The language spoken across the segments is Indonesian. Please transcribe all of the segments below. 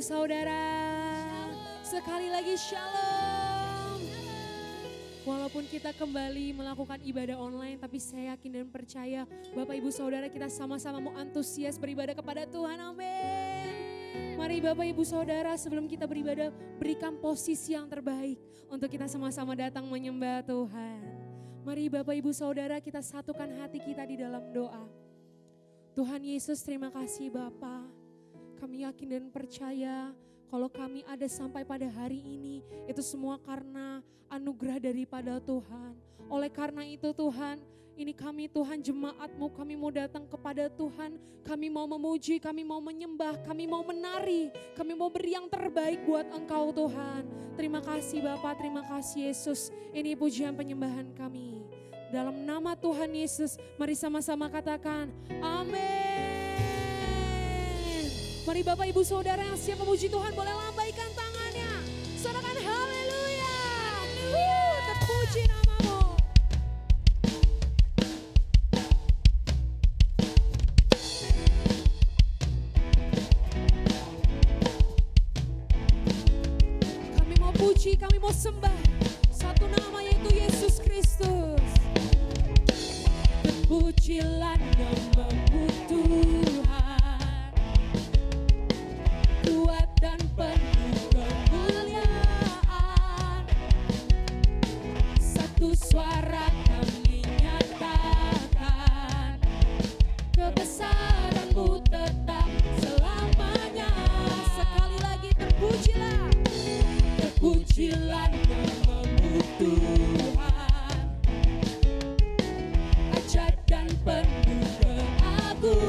saudara. Sekali lagi shalom. Walaupun kita kembali melakukan ibadah online, tapi saya yakin dan percaya Bapak Ibu Saudara kita sama-sama mau antusias beribadah kepada Tuhan. Amin. Mari Bapak Ibu Saudara sebelum kita beribadah berikan posisi yang terbaik untuk kita sama-sama datang menyembah Tuhan. Mari Bapak Ibu Saudara kita satukan hati kita di dalam doa. Tuhan Yesus terima kasih Bapa. Kami yakin dan percaya kalau kami ada sampai pada hari ini, itu semua karena anugerah daripada Tuhan. Oleh karena itu Tuhan, ini kami Tuhan jemaat-Mu, kami mau datang kepada Tuhan. Kami mau memuji, kami mau menyembah, kami mau menari. Kami mau beri yang terbaik buat Engkau Tuhan. Terima kasih Bapak, terima kasih Yesus. Ini pujian penyembahan kami. Dalam nama Tuhan Yesus, mari sama-sama katakan amin. Mari Bapak Ibu Saudara yang siap memuji Tuhan boleh lambaikan tangannya. Sorakan haleluya. Terpuji namamu. Kami mau puji, kami mau sembah. Satu nama yaitu Yesus Kristus. Terpujilah namamu Tuhan. Kuat dan penuh kemuliaan, satu suara kami nyatakan, kebesaran-Mu tetap selamanya. Sekali lagi terpujilah, terpujilah namamu Tuhan, ajaib dan penuh keagungan.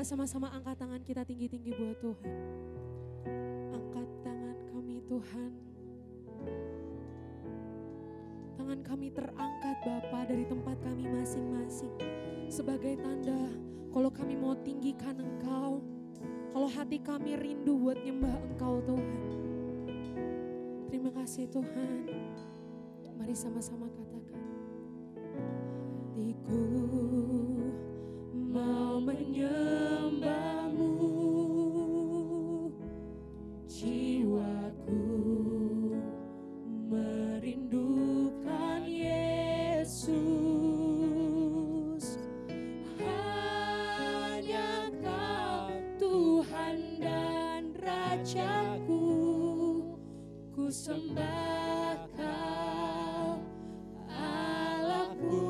sama-sama angkat tangan kita tinggi-tinggi buat Tuhan. Angkat tangan kami Tuhan. Tangan kami terangkat Bapa dari tempat kami masing-masing. Sebagai tanda kalau kami mau tinggikan Engkau. Kalau hati kami rindu buat nyembah Engkau Tuhan. Terima kasih Tuhan. Mari sama-sama katakan. Hatiku mau menyembah-Mu, jiwaku merindukan Yesus. Hanya Kau Tuhan dan Rajaku, ku sembah Kau Allahku.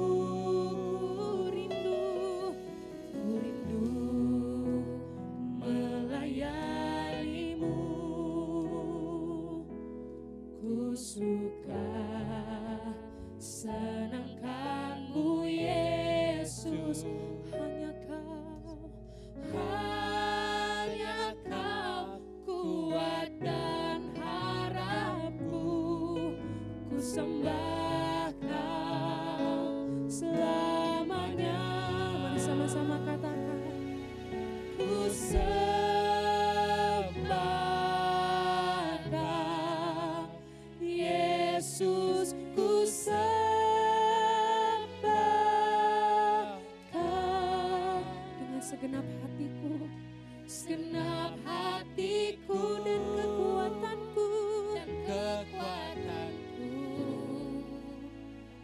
Suka senangkan-Mu Yesus, hanya Kau kuat dan harapku, ku sembah Kau selamanya. Mari sama-sama katakan, ku Yesus, ku sembah Kau dengan segenap hatiku dan kekuatanku,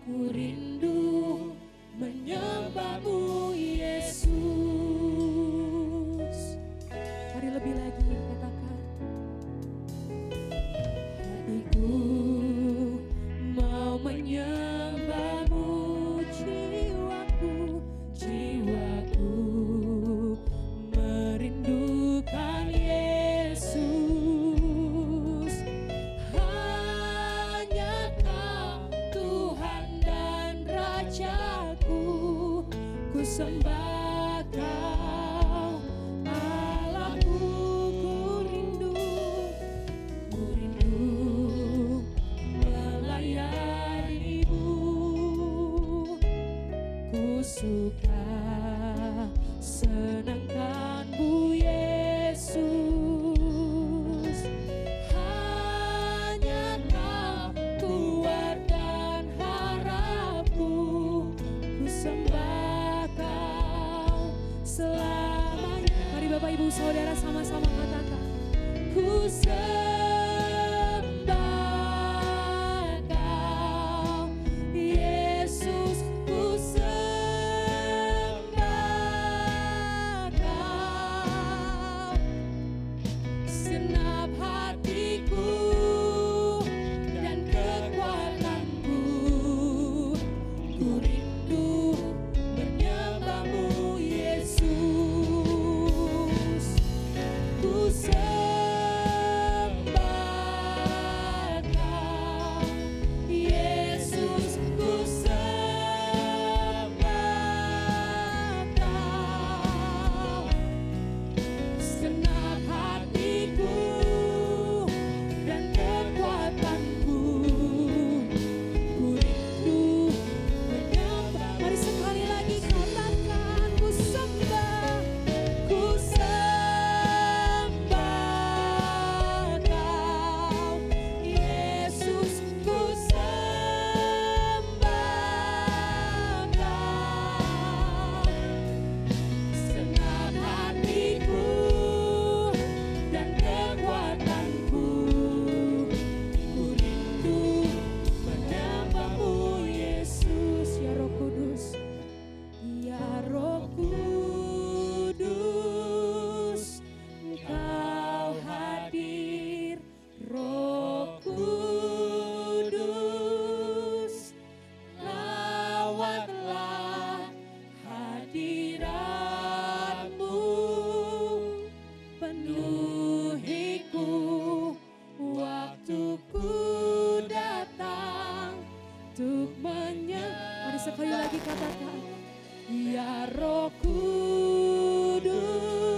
ku rindu menyembah-Mu Yesus. Mari lebih lagi katakan, hatiku mau menyembah-Mu, jiwaku merindukan Yesus. Hanya Kau Tuhan dan Rajaku, ku sembah Kau Allahku. Ku rindu suka senangkan-Mu Yesus. Hanya Kau kuat dan harapku, ku sembah Kau selamanya. Mari Bapak Ibu Saudara sama-sama katakan, ku sembah Kau Yesus, ku sekali lagi katakan, ya Roh Kudus.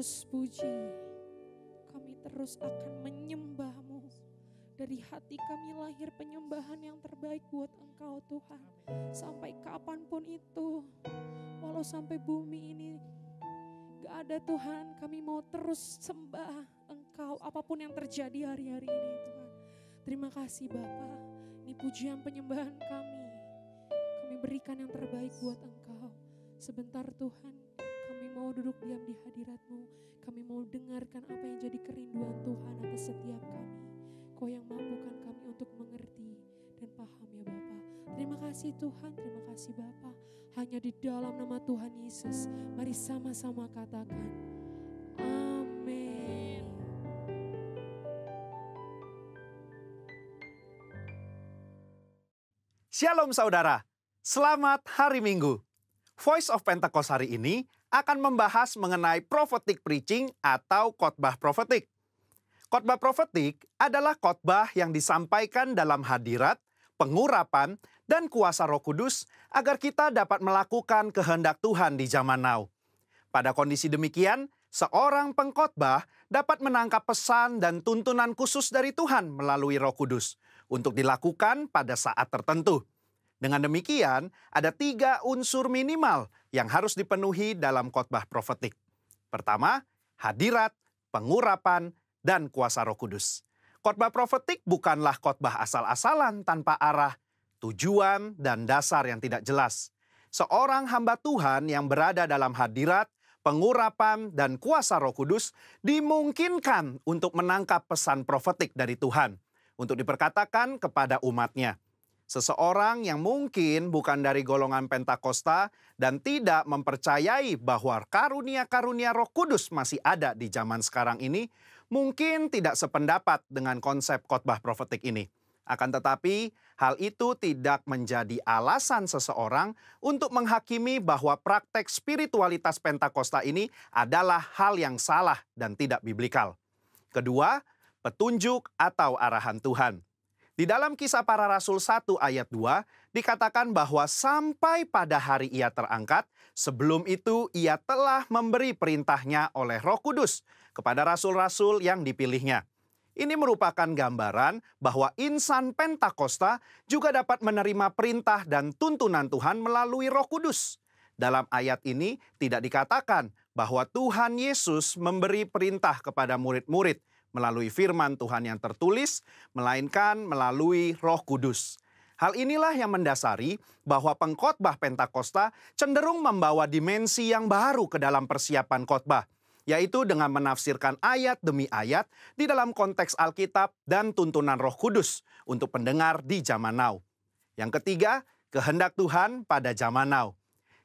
terus puji, kami terus akan menyembah-Mu Dari hati kami lahir penyembahan yang terbaik buat Engkau Tuhan. Sampai kapanpun itu, walau sampai bumi ini gak ada Tuhan, kami mau terus sembah Engkau apapun yang terjadi hari-hari ini Tuhan. Terima kasih Bapa, ini pujian penyembahan kami. Kami berikan yang terbaik buat Engkau. Sebentar Tuhan, kami mau duduk diam di hadirat-Mu. Kami mau dengarkan apa yang jadi kerinduan Tuhan atas setiap kami. Kau yang mampukan kami untuk mengerti dan paham ya Bapa. Terima kasih Tuhan, terima kasih Bapa. Hanya di dalam nama Tuhan Yesus, mari sama-sama katakan, amin. Shalom saudara, selamat hari Minggu. Voice of Pentecost hari ini akan membahas mengenai prophetic preaching atau khotbah profetik. Khotbah profetik adalah khotbah yang disampaikan dalam hadirat, pengurapan, dan kuasa Roh Kudus agar kita dapat melakukan kehendak Tuhan di zaman now. Pada kondisi demikian, seorang pengkhotbah dapat menangkap pesan dan tuntunan khusus dari Tuhan melalui Roh Kudus untuk dilakukan pada saat tertentu. Dengan demikian, ada 3 unsur minimal yang harus dipenuhi dalam khotbah profetik. Pertama, hadirat, pengurapan, dan kuasa Roh Kudus. Khotbah profetik bukanlah khotbah asal-asalan tanpa arah, tujuan, dan dasar yang tidak jelas. Seorang hamba Tuhan yang berada dalam hadirat, pengurapan, dan kuasa Roh Kudus dimungkinkan untuk menangkap pesan profetik dari Tuhan untuk diperkatakan kepada umatnya. Seseorang yang mungkin bukan dari golongan Pentakosta dan tidak mempercayai bahwa karunia-karunia Roh Kudus masih ada di zaman sekarang ini, mungkin tidak sependapat dengan konsep khotbah profetik ini. Akan tetapi, hal itu tidak menjadi alasan seseorang untuk menghakimi bahwa praktek spiritualitas Pentakosta ini adalah hal yang salah dan tidak biblikal. Kedua, petunjuk atau arahan Tuhan. Di dalam Kisah Para Rasul 1 ayat 2, dikatakan bahwa sampai pada hari ia terangkat, sebelum itu ia telah memberi perintahnya oleh Roh Kudus kepada rasul-rasul yang dipilihnya. Ini merupakan gambaran bahwa insan Pentakosta juga dapat menerima perintah dan tuntunan Tuhan melalui Roh Kudus. Dalam ayat ini tidak dikatakan bahwa Tuhan Yesus memberi perintah kepada murid-murid melalui firman Tuhan yang tertulis, melainkan melalui Roh Kudus. Hal inilah yang mendasari bahwa pengkhotbah Pentakosta cenderung membawa dimensi yang baru ke dalam persiapan khotbah, yaitu dengan menafsirkan ayat demi ayat di dalam konteks Alkitab dan tuntunan Roh Kudus untuk pendengar di zaman now. Yang ketiga, kehendak Tuhan pada zaman now.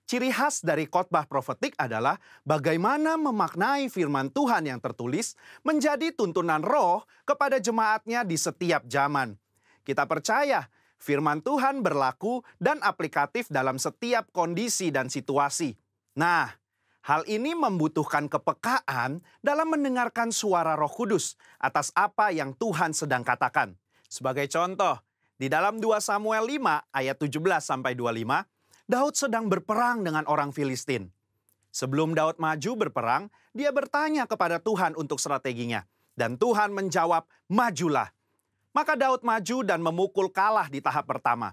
Ciri khas dari khotbah profetik adalah bagaimana memaknai firman Tuhan yang tertulis menjadi tuntunan roh kepada jemaatnya di setiap zaman. Kita percaya firman Tuhan berlaku dan aplikatif dalam setiap kondisi dan situasi. Nah, hal ini membutuhkan kepekaan dalam mendengarkan suara Roh Kudus atas apa yang Tuhan sedang katakan. Sebagai contoh, di dalam 2 Samuel 5 ayat 17-25, Daud sedang berperang dengan orang Filistin. Sebelum Daud maju berperang, dia bertanya kepada Tuhan untuk strateginya. Dan Tuhan menjawab, majulah. Maka Daud maju dan memukul kalah di tahap pertama.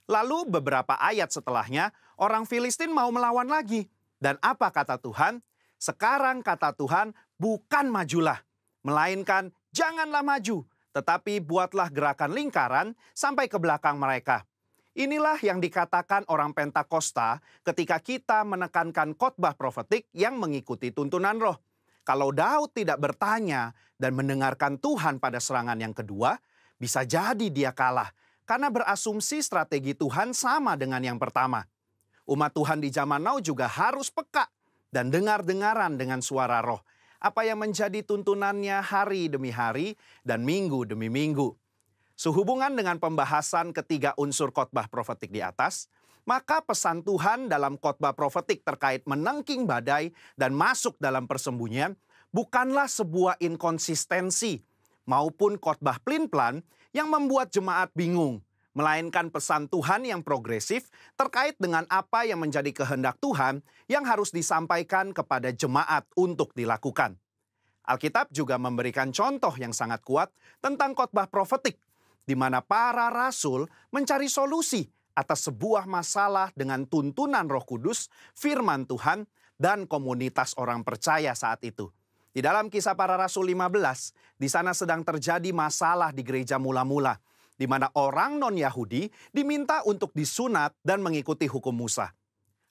Lalu beberapa ayat setelahnya, orang Filistin mau melawan lagi. Dan apa kata Tuhan? Sekarang kata Tuhan, bukan majulah, melainkan janganlah maju, tetapi buatlah gerakan lingkaran sampai ke belakang mereka. Inilah yang dikatakan orang Pentakosta ketika kita menekankan khotbah profetik yang mengikuti tuntunan roh. Kalau Daud tidak bertanya dan mendengarkan Tuhan pada serangan yang kedua, bisa jadi dia kalah karena berasumsi strategi Tuhan sama dengan yang pertama. Umat Tuhan di zaman now juga harus peka dan dengar-dengaran dengan suara roh. Apa yang menjadi tuntunannya hari demi hari dan minggu demi minggu. Sehubungan dengan pembahasan ketiga unsur khotbah profetik di atas, maka pesan Tuhan dalam khotbah profetik terkait menangking badai dan masuk dalam persembunyian bukanlah sebuah inkonsistensi maupun khotbah plin-plan yang membuat jemaat bingung, melainkan pesan Tuhan yang progresif terkait dengan apa yang menjadi kehendak Tuhan yang harus disampaikan kepada jemaat untuk dilakukan. Alkitab juga memberikan contoh yang sangat kuat tentang khotbah profetik di mana para rasul mencari solusi atas sebuah masalah dengan tuntunan Roh Kudus, firman Tuhan, dan komunitas orang percaya saat itu. Di dalam Kisah Para Rasul 15, di sana sedang terjadi masalah di gereja mula-mula, di mana orang non-Yahudi diminta untuk disunat dan mengikuti hukum Musa.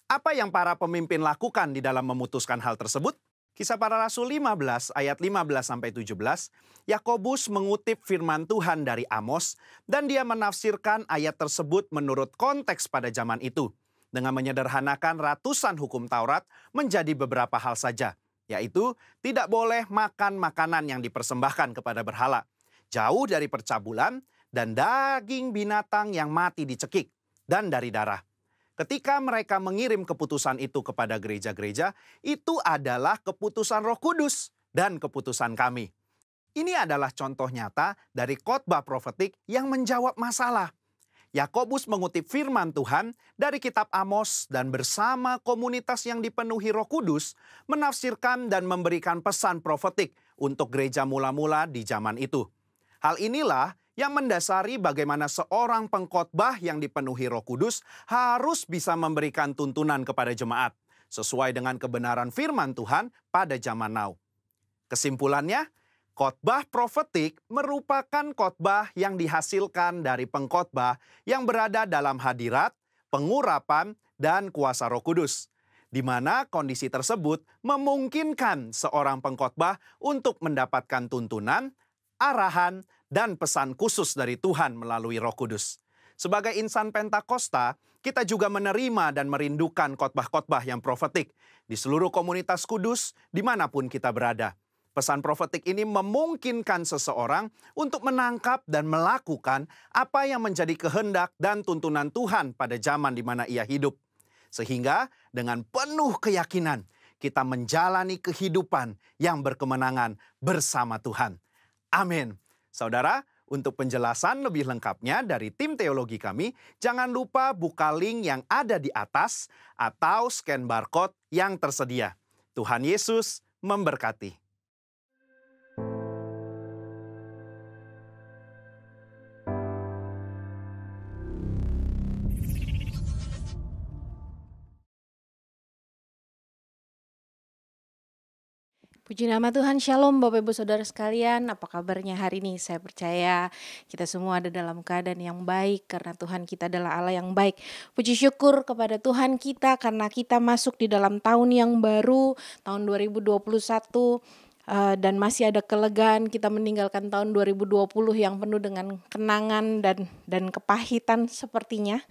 Apa yang para pemimpin lakukan di dalam memutuskan hal tersebut? Kisah Para Rasul 15 ayat 15-17, Yakobus mengutip firman Tuhan dari Amos dan dia menafsirkan ayat tersebut menurut konteks pada zaman itu dengan menyederhanakan ratusan hukum Taurat menjadi beberapa hal saja, yaitu tidak boleh makan makanan yang dipersembahkan kepada berhala, jauh dari percabulan dan daging binatang yang mati dicekik, dan dari darah. Ketika mereka mengirim keputusan itu kepada gereja-gereja, itu adalah keputusan Roh Kudus dan keputusan kami. Ini adalah contoh nyata dari khotbah profetik yang menjawab masalah. Yakobus mengutip firman Tuhan dari kitab Amos dan bersama komunitas yang dipenuhi Roh Kudus menafsirkan dan memberikan pesan profetik untuk gereja mula-mula di zaman itu. Hal inilah yang mendasari bagaimana seorang pengkhotbah yang dipenuhi Roh Kudus harus bisa memberikan tuntunan kepada jemaat sesuai dengan kebenaran firman Tuhan pada zaman now. Kesimpulannya, khotbah profetik merupakan khotbah yang dihasilkan dari pengkhotbah yang berada dalam hadirat, pengurapan, dan kuasa Roh Kudus, di mana kondisi tersebut memungkinkan seorang pengkhotbah untuk mendapatkan tuntunan, arahan, dan pesan khusus dari Tuhan melalui Roh Kudus. Sebagai insan Pentakosta, kita juga menerima dan merindukan khotbah-khotbah yang profetik di seluruh komunitas kudus dimanapun kita berada. Pesan profetik ini memungkinkan seseorang untuk menangkap dan melakukan apa yang menjadi kehendak dan tuntunan Tuhan pada zaman di mana ia hidup. Sehingga dengan penuh keyakinan kita menjalani kehidupan yang berkemenangan bersama Tuhan. Amin. Saudara, untuk penjelasan lebih lengkapnya dari tim teologi kami, jangan lupa buka link yang ada di atas atau scan barcode yang tersedia. Tuhan Yesus memberkati. Puji nama Tuhan, Shalom Bapak Ibu Saudara sekalian, apa kabarnya hari ini? Saya percaya kita semua ada dalam keadaan yang baik karena Tuhan kita adalah Allah yang baik. Puji syukur kepada Tuhan kita karena kita masuk di dalam tahun yang baru, tahun 2021. Dan masih ada kelegaan kita meninggalkan tahun 2020 yang penuh dengan kenangan dan kepahitan sepertinya.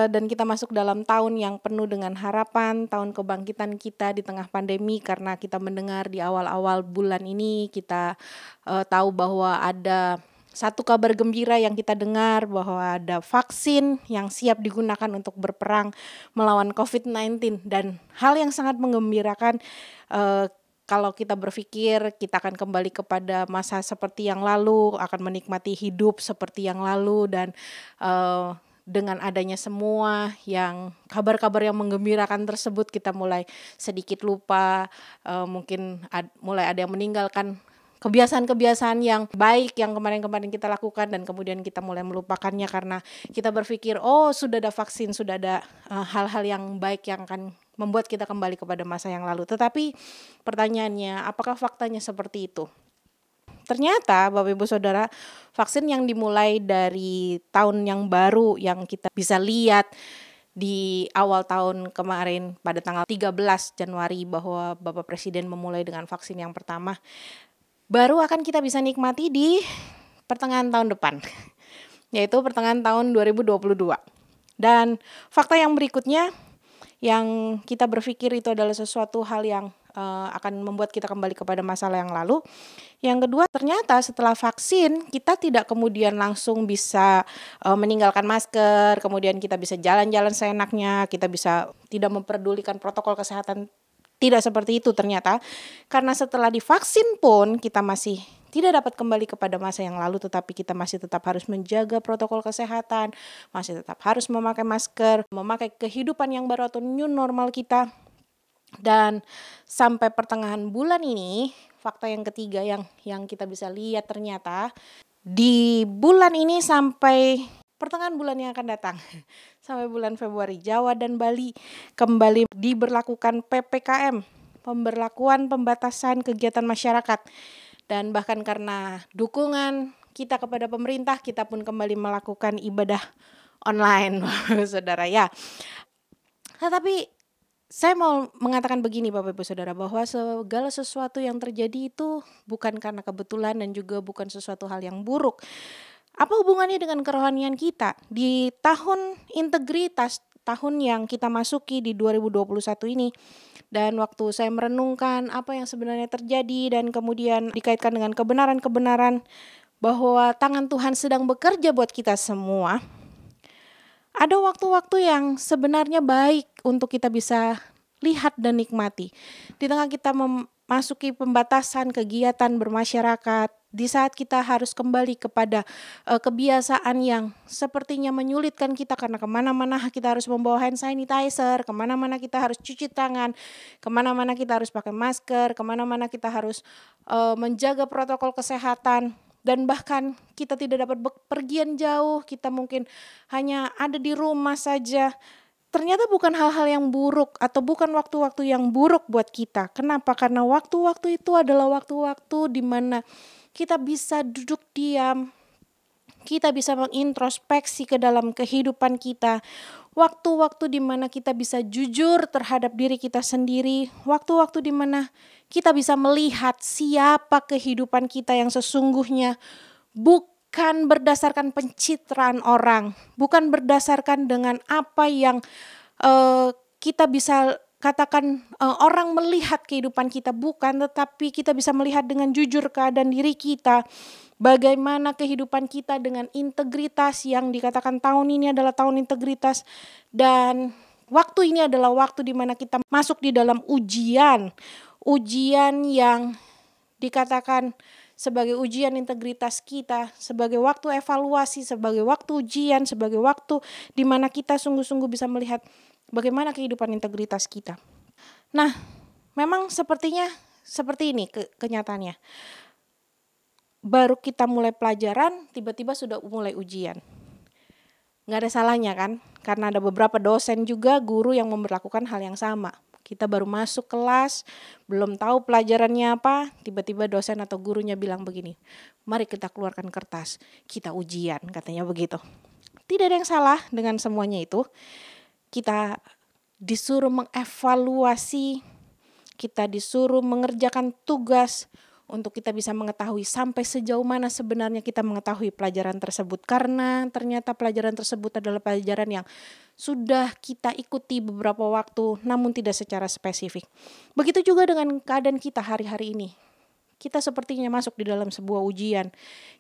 Dan kita masuk dalam tahun yang penuh dengan harapan, tahun kebangkitan kita di tengah pandemi, karena kita mendengar di awal-awal bulan ini kita tahu bahwa ada satu kabar gembira yang kita dengar bahwa ada vaksin yang siap digunakan untuk berperang melawan COVID-19, dan hal yang sangat menggembirakan. Kalau kita berpikir kita akan kembali kepada masa seperti yang lalu, akan menikmati hidup seperti yang lalu, dan dengan adanya semua yang kabar-kabar yang menggembirakan tersebut, kita mulai sedikit lupa, mungkin mulai ada yang meninggalkan kebiasaan-kebiasaan yang baik yang kemarin-kemarin kita lakukan, dan kemudian kita mulai melupakannya karena kita berpikir, oh sudah ada vaksin, sudah ada hal-hal yang baik yang akan membuat kita kembali kepada masa yang lalu. Tetapi pertanyaannya, apakah faktanya seperti itu? Ternyata Bapak Ibu Saudara, vaksin yang dimulai dari tahun yang baru yang kita bisa lihat di awal tahun kemarin pada tanggal 13 Januari bahwa Bapak Presiden memulai dengan vaksin yang pertama, baru akan kita bisa nikmati di pertengahan tahun depan, yaitu pertengahan tahun 2022. Dan fakta yang berikutnya yang kita berpikir itu adalah sesuatu hal yang akan membuat kita kembali kepada masalah yang lalu. Yang kedua, ternyata setelah vaksin kita tidak kemudian langsung bisa meninggalkan masker, kemudian kita bisa jalan-jalan seenaknya, kita bisa tidak memperdulikan protokol kesehatan. Tidak seperti itu ternyata, karena setelah divaksin pun kita masih tidak dapat kembali kepada masa yang lalu, tetapi kita masih tetap harus menjaga protokol kesehatan, masih tetap harus memakai masker, memakai kehidupan yang baru atau new normal kita. Dan sampai pertengahan bulan ini, fakta yang ketiga yang kita bisa lihat ternyata di bulan ini sampai pertengahan bulan yang akan datang, sampai bulan Februari, Jawa dan Bali kembali diberlakukan PPKM, pemberlakuan pembatasan kegiatan masyarakat. Dan bahkan karena dukungan kita kepada pemerintah, kita pun kembali melakukan ibadah online, saudara ya. Tetapi saya mau mengatakan begini Bapak Ibu Saudara, bahwa segala sesuatu yang terjadi itu bukan karena kebetulan dan juga bukan sesuatu hal yang buruk. Apa hubungannya dengan kerohanian kita? Di tahun integritas, tahun yang kita masuki di 2021 ini, dan waktu saya merenungkan apa yang sebenarnya terjadi dan kemudian dikaitkan dengan kebenaran-kebenaran bahwa tangan Tuhan sedang bekerja buat kita semua, ada waktu-waktu yang sebenarnya baik untuk kita bisa lihat dan nikmati. Di tengah kita memasuki pembatasan kegiatan bermasyarakat, di saat kita harus kembali kepada kebiasaan yang sepertinya menyulitkan kita karena kemana-mana kita harus membawa hand sanitizer, kemana-mana kita harus cuci tangan, kemana-mana kita harus pakai masker, kemana-mana kita harus menjaga protokol kesehatan. Dan bahkan kita tidak dapat bepergian jauh, kita mungkin hanya ada di rumah saja. Ternyata bukan hal-hal yang buruk atau bukan waktu-waktu yang buruk buat kita. Kenapa? Karena waktu-waktu itu adalah waktu-waktu di mana kita bisa duduk diam, kita bisa mengintrospeksi ke dalam kehidupan kita. Waktu-waktu di mana kita bisa jujur terhadap diri kita sendiri. Waktu-waktu di mana kita bisa melihat siapa kehidupan kita yang sesungguhnya. Bukan berdasarkan pencitraan orang. Bukan berdasarkan dengan apa yang kita bisa katakan orang melihat kehidupan kita, bukan, tetapi kita bisa melihat dengan jujur keadaan diri kita. Bagaimana kehidupan kita dengan integritas yang dikatakan tahun ini adalah tahun integritas. Dan waktu ini adalah waktu di mana kita masuk di dalam ujian. Ujian yang dikatakan sebagai ujian integritas kita, sebagai waktu evaluasi, sebagai waktu ujian, sebagai waktu di mana kita sungguh-sungguh bisa melihat bagaimana kehidupan integritas kita. Nah, memang sepertinya seperti ini kenyataannya. Baru kita mulai pelajaran, tiba-tiba sudah mulai ujian. Nggak ada salahnya kan? Karena ada beberapa dosen juga, guru yang memperlakukan hal yang sama. Kita baru masuk kelas, belum tahu pelajarannya apa, tiba-tiba dosen atau gurunya bilang begini, mari kita keluarkan kertas, kita ujian, katanya begitu. Tidak ada yang salah dengan semuanya itu. Kita disuruh mengevaluasi, kita disuruh mengerjakan tugas untuk kita bisa mengetahui sampai sejauh mana sebenarnya kita mengetahui pelajaran tersebut. Karena ternyata pelajaran tersebut adalah pelajaran yang sudah kita ikuti beberapa waktu namun tidak secara spesifik. Begitu juga dengan keadaan kita hari-hari ini. Kita sepertinya masuk di dalam sebuah ujian.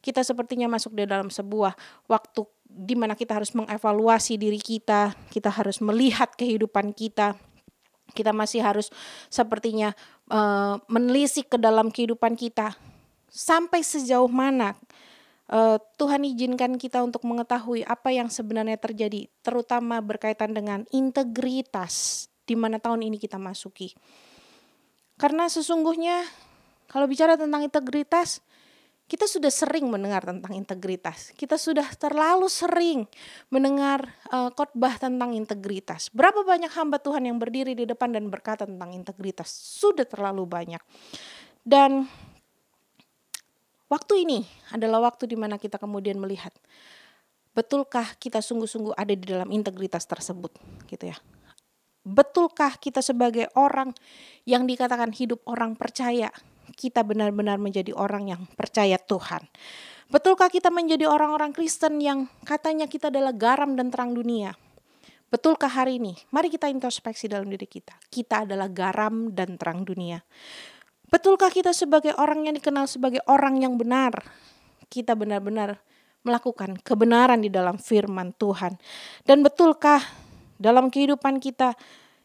Kita sepertinya masuk di dalam sebuah waktu di mana kita harus mengevaluasi diri kita. Kita harus melihat kehidupan kita. Kita masih harus sepertinya menelisik ke dalam kehidupan kita. Sampai sejauh mana Tuhan izinkan kita untuk mengetahui apa yang sebenarnya terjadi. Terutama berkaitan dengan integritas di mana tahun ini kita masuki. Karena sesungguhnya kalau bicara tentang integritas, kita sudah sering mendengar tentang integritas. Kita sudah terlalu sering mendengar khotbah tentang integritas. Berapa banyak hamba Tuhan yang berdiri di depan dan berkata tentang integritas? Sudah terlalu banyak. Dan waktu ini adalah waktu di mana kita kemudian melihat, betulkah kita sungguh-sungguh ada di dalam integritas tersebut, gitu ya. Betulkah kita sebagai orang yang dikatakan hidup orang percaya, kita benar-benar menjadi orang yang percaya Tuhan? Betulkah kita menjadi orang-orang Kristen yang katanya kita adalah garam dan terang dunia? Betulkah hari ini? Mari kita introspeksi dalam diri kita. Kita adalah garam dan terang dunia. Betulkah kita sebagai orang yang dikenal sebagai orang yang benar? Kita benar-benar melakukan kebenaran di dalam firman Tuhan. Dan betulkah dalam kehidupan kita,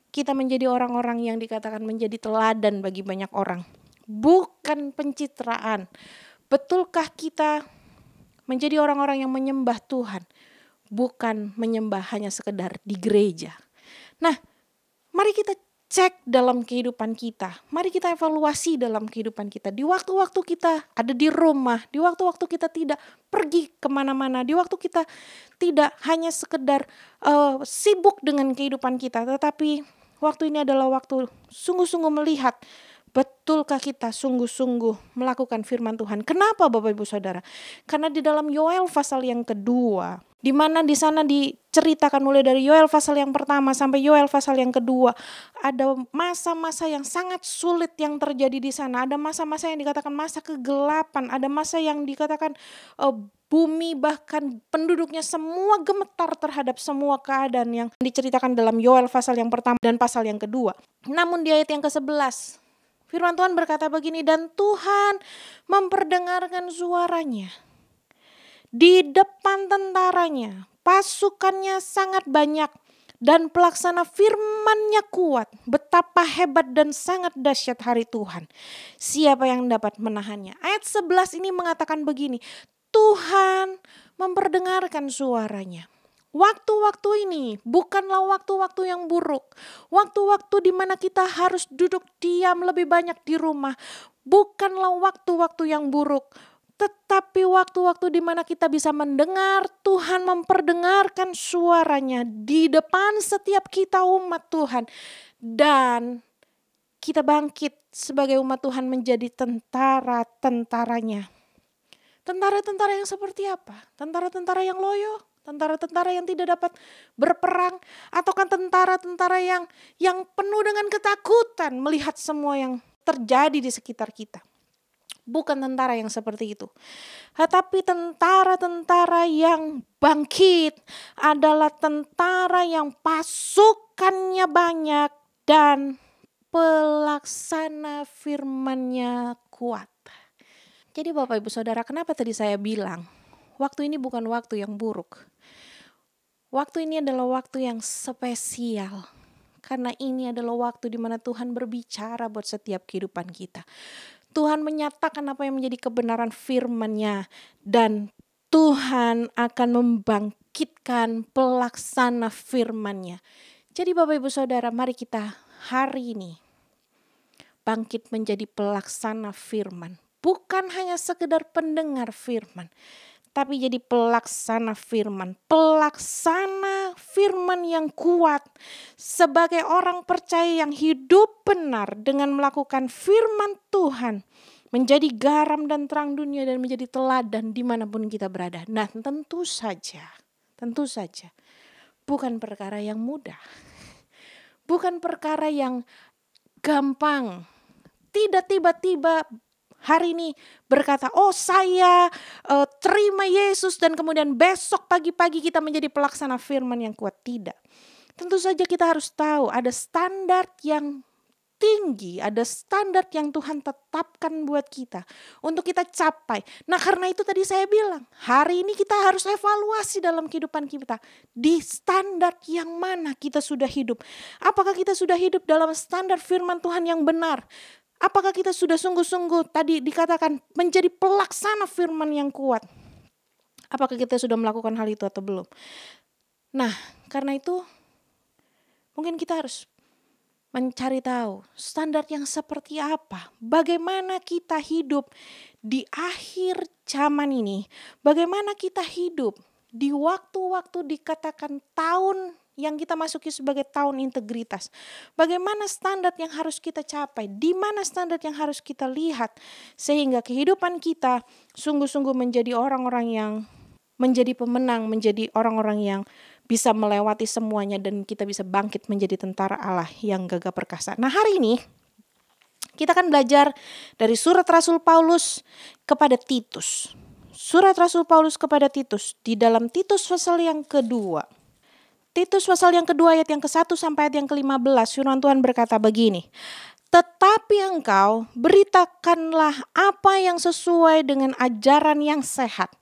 kita menjadi orang-orang yang dikatakan menjadi teladan bagi banyak orang? Bukan pencitraan. Betulkah kita menjadi orang-orang yang menyembah Tuhan? Bukan menyembah hanya sekedar di gereja. Nah, mari kita cek dalam kehidupan kita. Mari kita evaluasi dalam kehidupan kita. Di waktu-waktu kita ada di rumah, di waktu-waktu kita tidak pergi kemana-mana, di waktu kita tidak hanya sekedar sibuk dengan kehidupan kita, tetapi waktu ini adalah waktu sungguh-sungguh melihat, betulkah kita sungguh-sungguh melakukan firman Tuhan. Kenapa Bapak Ibu Saudara? Karena di dalam Yoel pasal yang kedua, di mana di sana diceritakan mulai dari Yoel pasal yang pertama sampai Yoel pasal yang kedua, ada masa-masa yang sangat sulit yang terjadi di sana. Ada masa-masa yang dikatakan masa kegelapan, ada masa yang dikatakan bumi bahkan penduduknya semua gemetar terhadap semua keadaan yang diceritakan dalam Yoel pasal yang pertama dan pasal yang kedua. Namun di ayat yang ke-11, firman Tuhan berkata begini, dan Tuhan memperdengarkan suaranya di depan tentaranya, pasukannya sangat banyak dan pelaksana firman-Nya kuat. Betapa hebat dan sangat dahsyat hari Tuhan. Siapa yang dapat menahannya? Ayat 11 ini mengatakan begini, Tuhan memperdengarkan suaranya. Waktu-waktu ini bukanlah waktu-waktu yang buruk. Waktu-waktu di mana kita harus duduk diam lebih banyak di rumah. Bukanlah waktu-waktu yang buruk. Tetapi waktu-waktu di mana kita bisa mendengar Tuhan memperdengarkan suaranya di depan setiap kita umat Tuhan. Dan kita bangkit sebagai umat Tuhan menjadi tentara-tentaranya. Tentara-tentara yang seperti apa? Tentara-tentara yang loyo? Tentara-tentara yang tidak dapat berperang? Ataukah tentara-tentara yang penuh dengan ketakutan melihat semua yang terjadi di sekitar kita? Bukan tentara yang seperti itu. Tetapi tentara-tentara yang bangkit adalah tentara yang pasukannya banyak dan pelaksana firman-Nya kuat. Jadi Bapak Ibu Saudara, kenapa tadi saya bilang waktu ini bukan waktu yang buruk. Waktu ini adalah waktu yang spesial. Karena ini adalah waktu di mana Tuhan berbicara buat setiap kehidupan kita. Tuhan menyatakan apa yang menjadi kebenaran firman-Nya. Dan Tuhan akan membangkitkan pelaksana firman-Nya. Jadi Bapak Ibu Saudara, mari kita hari ini bangkit menjadi pelaksana firman. Bukan hanya sekedar pendengar firman, tapi jadi pelaksana firman. Pelaksana firman yang kuat. Sebagai orang percaya yang hidup benar dengan melakukan firman Tuhan. Menjadi garam dan terang dunia dan menjadi teladan dimanapun kita berada. Nah tentu saja. Bukan perkara yang mudah. Bukan perkara yang gampang. Tidak tiba-tiba hari ini berkata, oh saya terima Yesus dan kemudian besok pagi-pagi kita menjadi pelaksana firman yang kuat. Tidak. Tentu saja kita harus tahu ada standar yang tinggi, ada standar yang Tuhan tetapkan buat kita untuk kita capai. Nah karena itu tadi saya bilang, hari ini kita harus evaluasi dalam kehidupan kita. Di standar yang mana kita sudah hidup. Apakah kita sudah hidup dalam standar firman Tuhan yang benar? Apakah kita sudah sungguh-sungguh tadi dikatakan menjadi pelaksana firman yang kuat? Apakah kita sudah melakukan hal itu atau belum? Nah, karena itu mungkin kita harus mencari tahu standar yang seperti apa. Bagaimana kita hidup di akhir zaman ini. Bagaimana kita hidup di waktu-waktu dikatakan tahun yang kita masuki sebagai tahun integritas. Bagaimana standar yang harus kita capai, di mana standar yang harus kita lihat, sehingga kehidupan kita sungguh-sungguh menjadi orang-orang yang menjadi pemenang, menjadi orang-orang yang bisa melewati semuanya dan kita bisa bangkit menjadi tentara Allah yang gagah perkasa. Nah hari ini kita akan belajar dari surat Rasul Paulus kepada Titus. Surat Rasul Paulus kepada Titus di dalam Titus pasal yang kedua. Titus pasal yang kedua ayat yang ke-1 sampai ayat yang ke-15, firman Tuhan berkata begini. Tetapi engkau beritakanlah apa yang sesuai dengan ajaran yang sehat.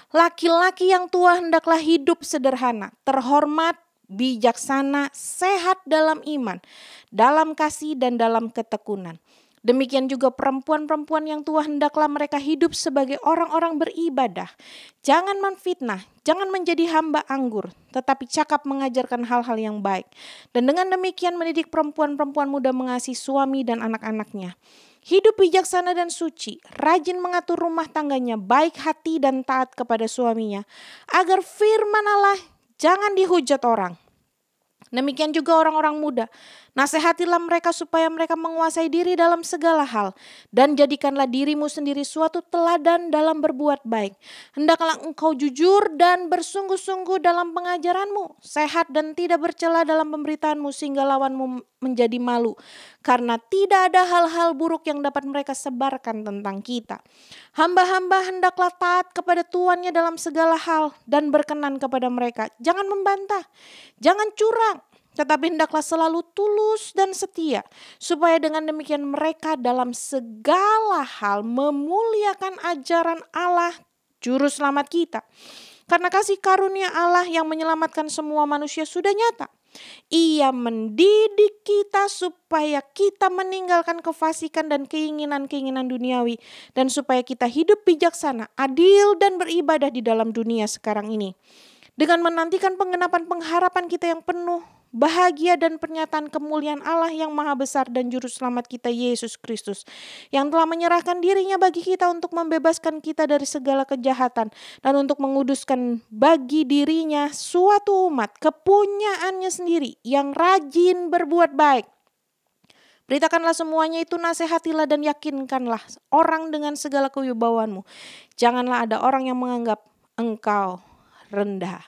Laki-laki yang tua hendaklah hidup sederhana, terhormat, bijaksana, sehat dalam iman, dalam kasih dan dalam ketekunan. Demikian juga perempuan-perempuan yang tua hendaklah mereka hidup sebagai orang-orang beribadah. Jangan menfitnah, jangan menjadi hamba anggur, tetapi cakap mengajarkan hal-hal yang baik. Dan dengan demikian mendidik perempuan-perempuan muda mengasihi suami dan anak-anaknya. Hidup bijaksana dan suci, rajin mengatur rumah tangganya, baik hati dan taat kepada suaminya, agar firman Allah jangan dihujat orang. Demikian juga orang-orang muda, nasihatilah mereka supaya mereka menguasai diri dalam segala hal, dan jadikanlah dirimu sendiri suatu teladan dalam berbuat baik. Hendaklah engkau jujur dan bersungguh-sungguh dalam pengajaranmu, sehat dan tidak bercela dalam pemberitaanmu, sehingga lawanmu menjadi malu, karena tidak ada hal-hal buruk yang dapat mereka sebarkan tentang kita. Hamba-hamba hendaklah taat kepada tuannya dalam segala hal dan berkenan kepada mereka. Jangan membantah, jangan curang, tetapi hendaklah selalu tulus dan setia, supaya dengan demikian mereka dalam segala hal memuliakan ajaran Allah, Juru Selamat kita. Karena kasih karunia Allah yang menyelamatkan semua manusia sudah nyata. Ia mendidik kita supaya kita meninggalkan kefasikan dan keinginan-keinginan duniawi, dan supaya kita hidup bijaksana, adil dan beribadah di dalam dunia sekarang ini, dengan menantikan penggenapan pengharapan kita yang penuh bahagia dan pernyataan kemuliaan Allah yang maha besar dan juru selamat kita Yesus Kristus, yang telah menyerahkan dirinya bagi kita untuk membebaskan kita dari segala kejahatan dan untuk menguduskan bagi dirinya suatu umat kepunyaannya sendiri yang rajin berbuat baik. Beritakanlah semuanya itu, nasihatilah dan yakinkanlah orang dengan segala kewibawaanmu. Janganlah ada orang yang menganggap engkau rendah.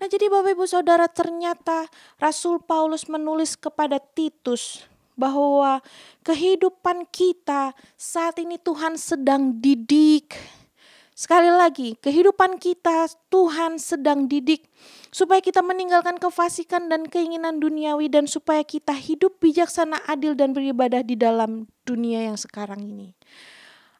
Nah, jadi Bapak Ibu Saudara, ternyata Rasul Paulus menulis kepada Titus bahwa kehidupan kita saat ini Tuhan sedang didik. Sekali lagi, kehidupan kita Tuhan sedang didik supaya kita meninggalkan kefasikan dan keinginan duniawi, dan supaya kita hidup bijaksana, adil dan beribadah di dalam dunia yang sekarang ini.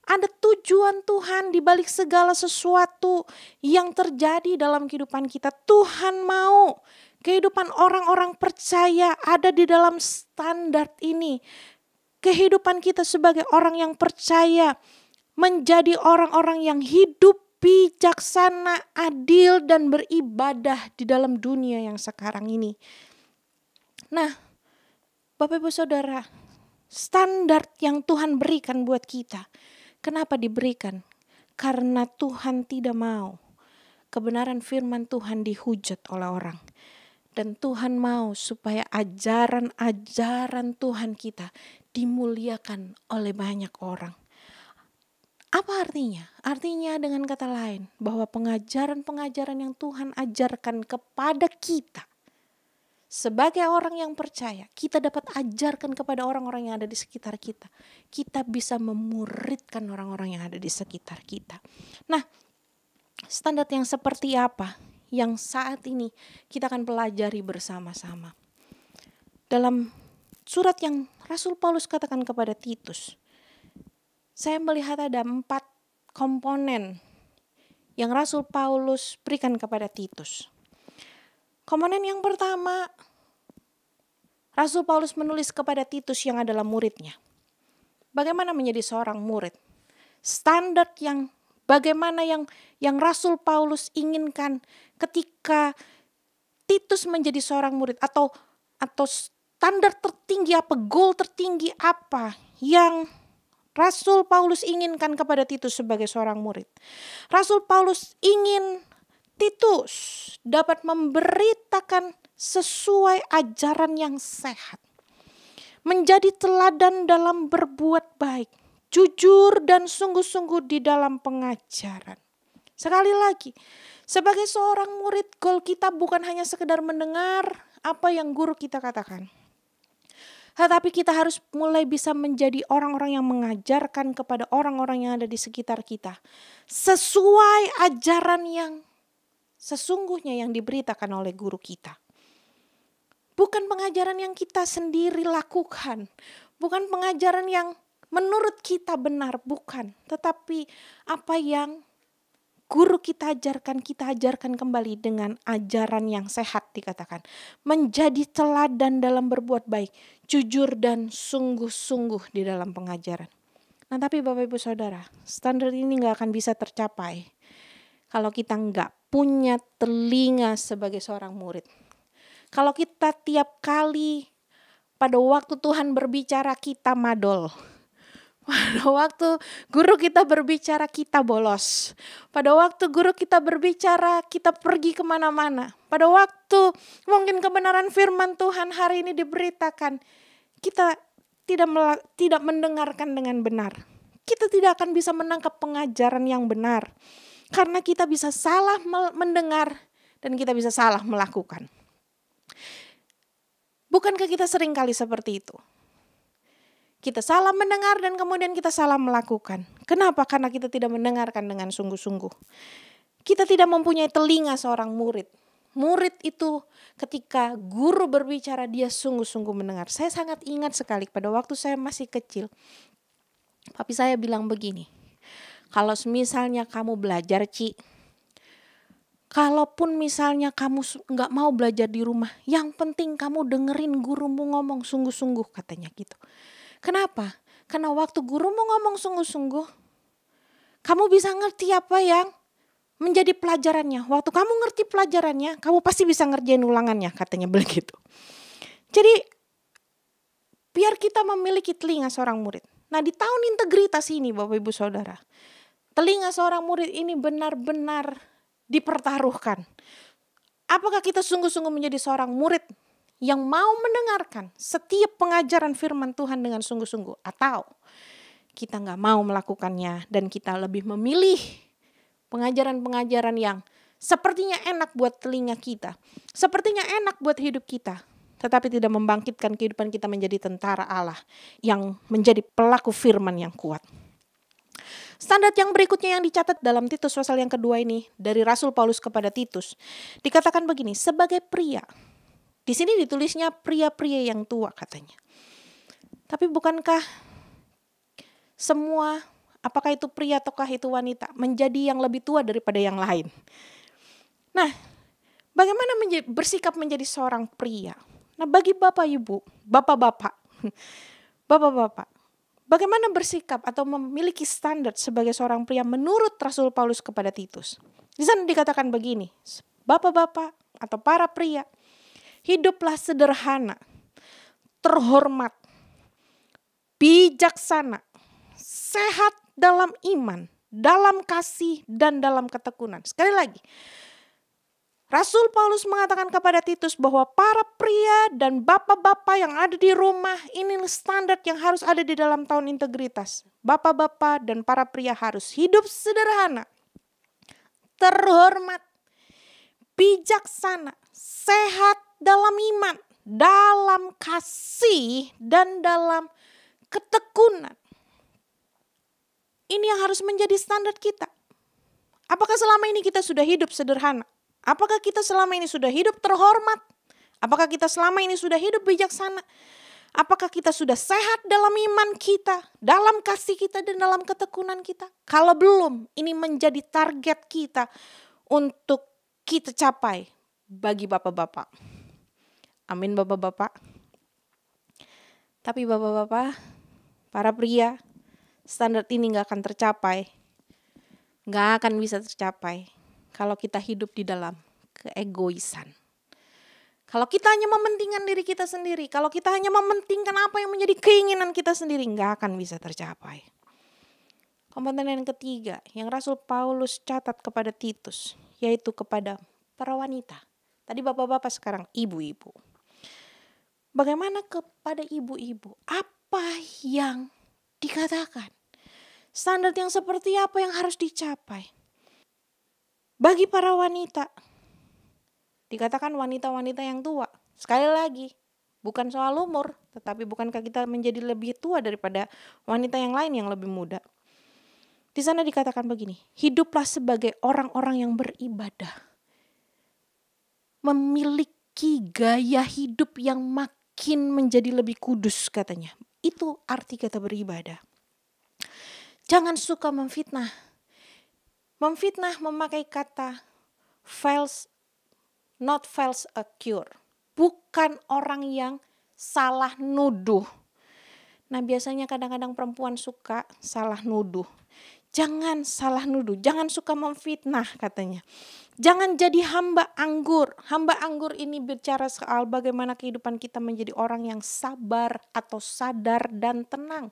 Ada tujuan Tuhan di balik segala sesuatu yang terjadi dalam kehidupan kita. Tuhan mau kehidupan orang-orang percaya ada di dalam standar ini. Kehidupan kita sebagai orang yang percaya menjadi orang-orang yang hidup bijaksana, adil dan beribadah di dalam dunia yang sekarang ini. Nah, Bapak Ibu Saudara, standar yang Tuhan berikan buat kita. Kenapa diberikan? Karena Tuhan tidak mau kebenaran firman Tuhan dihujat oleh orang. Dan Tuhan mau supaya ajaran-ajaran Tuhan kita dimuliakan oleh banyak orang. Apa artinya? Artinya dengan kata lain bahwa pengajaran-pengajaran yang Tuhan ajarkan kepada kita sebagai orang yang percaya, kita dapat ajarkan kepada orang-orang yang ada di sekitar kita. Kita bisa memuridkan orang-orang yang ada di sekitar kita. Nah, standar yang seperti apa yang saat ini kita akan pelajari bersama-sama? Dalam surat yang Rasul Paulus katakan kepada Titus, saya melihat ada 4 komponen yang Rasul Paulus berikan kepada Titus. Komponen yang pertama, Rasul Paulus menulis kepada Titus yang adalah muridnya. Bagaimana menjadi seorang murid? Standar yang bagaimana yang Rasul Paulus inginkan ketika Titus menjadi seorang murid, atau standar tertinggi apa, goal tertinggi apa yang Rasul Paulus inginkan kepada Titus sebagai seorang murid. Rasul Paulus ingin Titus dapat memberitakan sesuai ajaran yang sehat, menjadi teladan dalam berbuat baik, jujur dan sungguh-sungguh di dalam pengajaran. Sekali lagi, sebagai seorang murid, goal kita bukan hanya sekedar mendengar apa yang guru kita katakan, tetapi kita harus mulai bisa menjadi orang-orang yang mengajarkan kepada orang-orang yang ada di sekitar kita sesuai ajaran yang sesungguhnya yang diberitakan oleh guru kita. Bukan pengajaran yang kita sendiri lakukan, bukan pengajaran yang menurut kita benar, bukan. Tetapi apa yang guru kita ajarkan kembali dengan ajaran yang sehat dikatakan. Menjadi teladan dalam berbuat baik, jujur dan sungguh-sungguh di dalam pengajaran. Nah tapi Bapak Ibu Saudara, standar ini gak akan bisa tercapai kalau kita gak punya telinga sebagai seorang murid. Kalau kita tiap kali pada waktu Tuhan berbicara kita madol. Pada waktu guru kita berbicara kita bolos. Pada waktu guru kita berbicara kita pergi kemana-mana. Pada waktu mungkin kebenaran firman Tuhan hari ini diberitakan, kita tidak mendengarkan dengan benar. Kita tidak akan bisa menangkap pengajaran yang benar. Karena kita bisa salah mendengar dan kita bisa salah melakukan. Bukankah kita sering kali seperti itu? Kita salah mendengar dan kemudian kita salah melakukan. Kenapa? Karena kita tidak mendengarkan dengan sungguh-sungguh. Kita tidak mempunyai telinga seorang murid. Murid itu ketika guru berbicara dia sungguh-sungguh mendengar. Saya sangat ingat sekali pada waktu saya masih kecil. Papi saya bilang begini. Kalau misalnya kamu belajar Ci. Kalaupun misalnya kamu gak mau belajar di rumah. Yang penting kamu dengerin gurumu ngomong sungguh-sungguh katanya gitu. Kenapa? Karena waktu gurumu ngomong sungguh-sungguh, kamu bisa ngerti apa yang menjadi pelajarannya. Waktu kamu ngerti pelajarannya, kamu pasti bisa ngerjain ulangannya, katanya begitu. Jadi, biar kita memiliki telinga seorang murid. Nah, di tahun integritas ini, Bapak Ibu Saudara, telinga seorang murid ini benar-benar dipertaruhkan. Apakah kita sungguh-sungguh menjadi seorang murid yang mau mendengarkan setiap pengajaran firman Tuhan dengan sungguh-sungguh, atau kita gak mau melakukannya dan kita lebih memilih pengajaran-pengajaran yang sepertinya enak buat telinga kita, sepertinya enak buat hidup kita, tetapi tidak membangkitkan kehidupan kita menjadi tentara Allah yang menjadi pelaku firman yang kuat. Standar yang berikutnya yang dicatat dalam Titus pasal yang kedua ini dari Rasul Paulus kepada Titus, dikatakan begini, sebagai pria. Di sini ditulisnya pria-pria yang tua katanya. Tapi bukankah semua, apakah itu pria ataukah itu wanita, menjadi yang lebih tua daripada yang lain? Nah, bagaimana bersikap menjadi seorang pria? Nah, bagi bapak ibu, bapak-bapak, bagaimana bersikap atau memiliki standar sebagai seorang pria menurut Rasul Paulus kepada Titus? Di sana dikatakan begini, bapak-bapak atau para pria, hiduplah sederhana, terhormat, bijaksana, sehat dalam iman, dalam kasih dan dalam ketekunan. Sekali lagi, Rasul Paulus mengatakan kepada Titus bahwa para pria dan bapak-bapak yang ada di rumah, ini standar yang harus ada di dalam tahun integritas. Bapak-bapak dan para pria harus hidup sederhana, terhormat, bijaksana, sehat dalam iman, dalam kasih, dan dalam ketekunan. Ini yang harus menjadi standar kita. Apakah selama ini kita sudah hidup sederhana? Apakah kita selama ini sudah hidup terhormat? Apakah kita selama ini sudah hidup bijaksana? Apakah kita sudah sehat dalam iman kita, dalam kasih kita, dan dalam ketekunan kita? Kalau belum, ini menjadi target kita untuk kita capai bagi bapak-bapak. Amin bapak-bapak. Tapi bapak-bapak, para pria, standar ini gak akan tercapai. Gak akan bisa tercapai kalau kita hidup di dalam keegoisan. Kalau kita hanya mementingkan diri kita sendiri, kalau kita hanya mementingkan apa yang menjadi keinginan kita sendiri, gak akan bisa tercapai. Komponen yang ketiga yang Rasul Paulus catat kepada Titus, yaitu kepada para wanita. Tadi bapak-bapak, sekarang ibu-ibu. Bagaimana kepada ibu-ibu? Apa yang dikatakan? Standar yang seperti apa yang harus dicapai? Bagi para wanita, dikatakan wanita-wanita yang tua. Sekali lagi, bukan soal umur, tetapi bukankah kita menjadi lebih tua daripada wanita yang lain yang lebih muda? Di sana dikatakan begini, hiduplah sebagai orang-orang yang beribadah. Memiliki gaya hidup yang makin menjadi lebih kudus katanya. Itu arti kata beribadah. Jangan suka memfitnah. Memfitnah memakai kata false, not false accuse. Bukan orang yang salah nuduh. Nah, biasanya kadang-kadang perempuan suka salah nuduh. Jangan salah nuduh, jangan suka memfitnah katanya. Jangan jadi hamba anggur. Hamba anggur ini bicara soal bagaimana kehidupan kita menjadi orang yang sabar atau sadar dan tenang.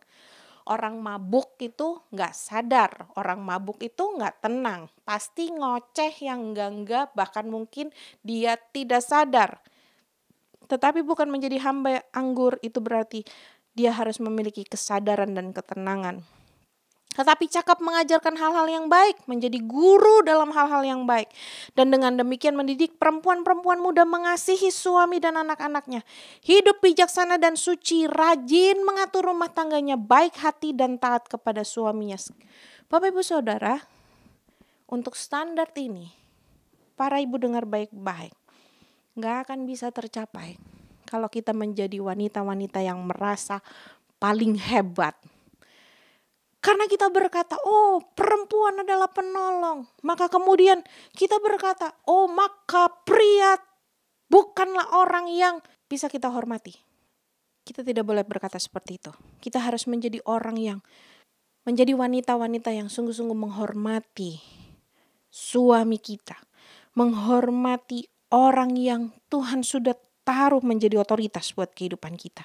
Orang mabuk itu gak sadar, orang mabuk itu gak tenang. Pasti ngoceh yang enggak, bahkan mungkin dia tidak sadar. Tetapi bukan menjadi hamba anggur itu berarti dia harus memiliki kesadaran dan ketenangan. Tetapi cakap mengajarkan hal-hal yang baik, menjadi guru dalam hal-hal yang baik. Dan dengan demikian mendidik perempuan-perempuan muda mengasihi suami dan anak-anaknya. Hidup bijaksana dan suci, rajin mengatur rumah tangganya, baik hati dan taat kepada suaminya. Bapak Ibu Saudara, untuk standar ini, para ibu dengar baik-baik, gak akan bisa tercapai kalau kita menjadi wanita-wanita yang merasa paling hebat. Karena kita berkata, oh perempuan adalah penolong. Maka kemudian kita berkata, oh maka pria bukanlah orang yang bisa kita hormati. Kita tidak boleh berkata seperti itu. Kita harus menjadi orang yang, menjadi wanita-wanita yang sungguh-sungguh menghormati suami kita. Menghormati orang yang Tuhan sudah taruh menjadi otoritas buat kehidupan kita.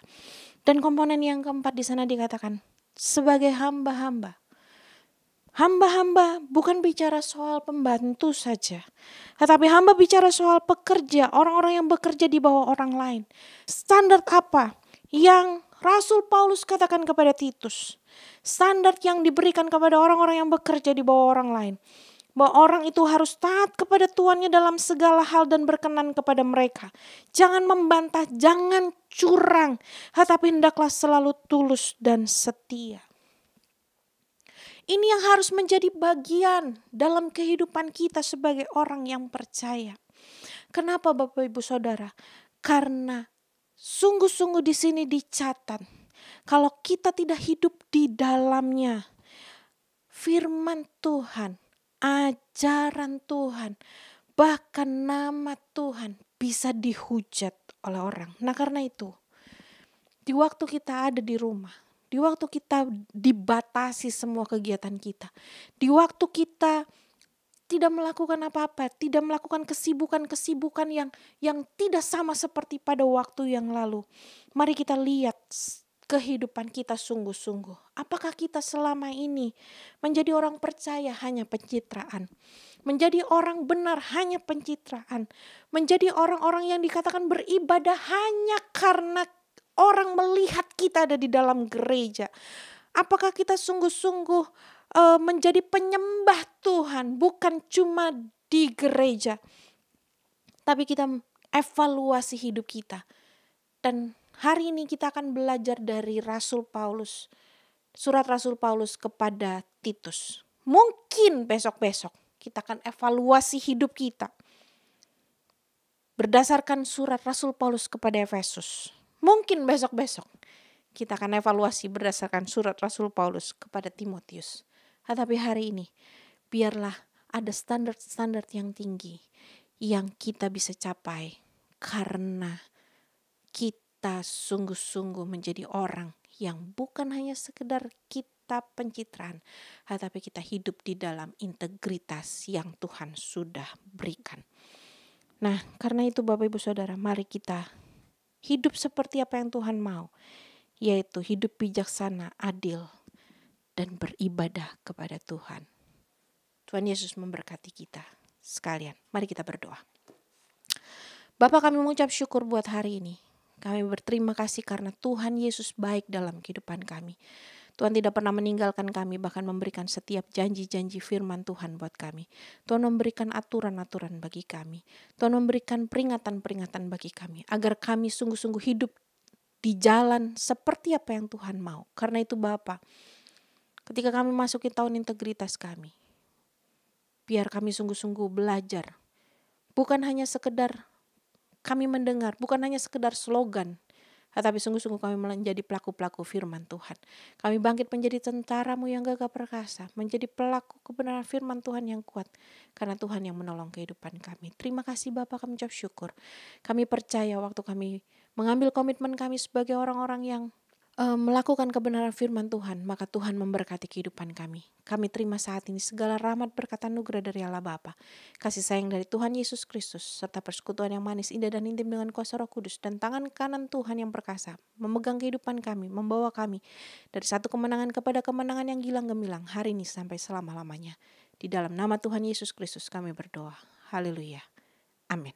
Dan komponen yang keempat di sana dikatakan, sebagai hamba-hamba. Hamba-hamba bukan bicara soal pembantu saja. Tetapi hamba bicara soal pekerja, orang-orang yang bekerja di bawah orang lain. Standar apa yang Rasul Paulus katakan kepada Titus? Standar yang diberikan kepada orang-orang yang bekerja di bawah orang lain. Bahwa orang itu harus taat kepada tuannya dalam segala hal dan berkenan kepada mereka. Jangan membantah, jangan curang, tetapi hendaklah selalu tulus dan setia. Ini yang harus menjadi bagian dalam kehidupan kita sebagai orang yang percaya. Kenapa Bapak Ibu Saudara? Karena sungguh-sungguh di sini dicatat, kalau kita tidak hidup di dalamnya, firman Tuhan, ajaran Tuhan, bahkan nama Tuhan bisa dihujat oleh orang. Nah karena itu, di waktu kita ada di rumah, di waktu kita dibatasi semua kegiatan kita, di waktu kita tidak melakukan apa-apa, tidak melakukan kesibukan-kesibukan yang tidak sama seperti pada waktu yang lalu. Mari kita lihat kehidupan kita sungguh-sungguh. Apakah kita selama ini menjadi orang percaya hanya pencitraan? Menjadi orang benar hanya pencitraan? Menjadi orang-orang yang dikatakan beribadah hanya karena orang melihat kita ada di dalam gereja? Apakah kita sungguh-sungguh menjadi penyembah Tuhan bukan cuma di gereja? Tapi kita evaluasi hidup kita. Dan hari ini kita akan belajar dari Rasul Paulus, surat Rasul Paulus kepada Titus. Mungkin besok-besok kita akan evaluasi hidup kita berdasarkan surat Rasul Paulus kepada Efesus. Mungkin besok-besok kita akan evaluasi berdasarkan surat Rasul Paulus kepada Timotius. Tetapi hari ini biarlah ada standar-standar yang tinggi yang kita bisa capai karena kita sungguh-sungguh menjadi orang yang bukan hanya sekedar kita pencitraan, tetapi kita hidup di dalam integritas yang Tuhan sudah berikan. Nah, karena itu Bapak Ibu Saudara, mari kita hidup seperti apa yang Tuhan mau, yaitu hidup bijaksana, adil, dan beribadah kepada Tuhan. Tuhan Yesus memberkati kita sekalian. Mari kita berdoa. Bapa, kami mengucap syukur buat hari ini. Kami berterima kasih karena Tuhan Yesus baik dalam kehidupan kami. Tuhan tidak pernah meninggalkan kami, bahkan memberikan setiap janji-janji firman Tuhan buat kami. Tuhan memberikan aturan-aturan bagi kami. Tuhan memberikan peringatan-peringatan bagi kami, agar kami sungguh-sungguh hidup di jalan seperti apa yang Tuhan mau. Karena itu Bapa, ketika kami masuki tahun integritas kami, biar kami sungguh-sungguh belajar. Bukan hanya sekedar kami mendengar, bukan hanya sekedar slogan, tetapi sungguh-sungguh kami menjadi pelaku-pelaku firman Tuhan. Kami bangkit menjadi tentara-Mu yang gagah perkasa, menjadi pelaku kebenaran firman Tuhan yang kuat, karena Tuhan yang menolong kehidupan kami. Terima kasih Bapa, kami ucap syukur. Kami percaya waktu kami mengambil komitmen kami sebagai orang-orang yang melakukan kebenaran firman Tuhan, maka Tuhan memberkati kehidupan kami. Kami terima saat ini segala rahmat berkat anugerah dari Allah Bapa, kasih sayang dari Tuhan Yesus Kristus, serta persekutuan yang manis, indah dan intim dengan kuasa Roh Kudus, dan tangan kanan Tuhan yang perkasa, memegang kehidupan kami, membawa kami dari satu kemenangan kepada kemenangan yang gilang gemilang, hari ini sampai selama-lamanya. Di dalam nama Tuhan Yesus Kristus kami berdoa. Haleluya. Amin.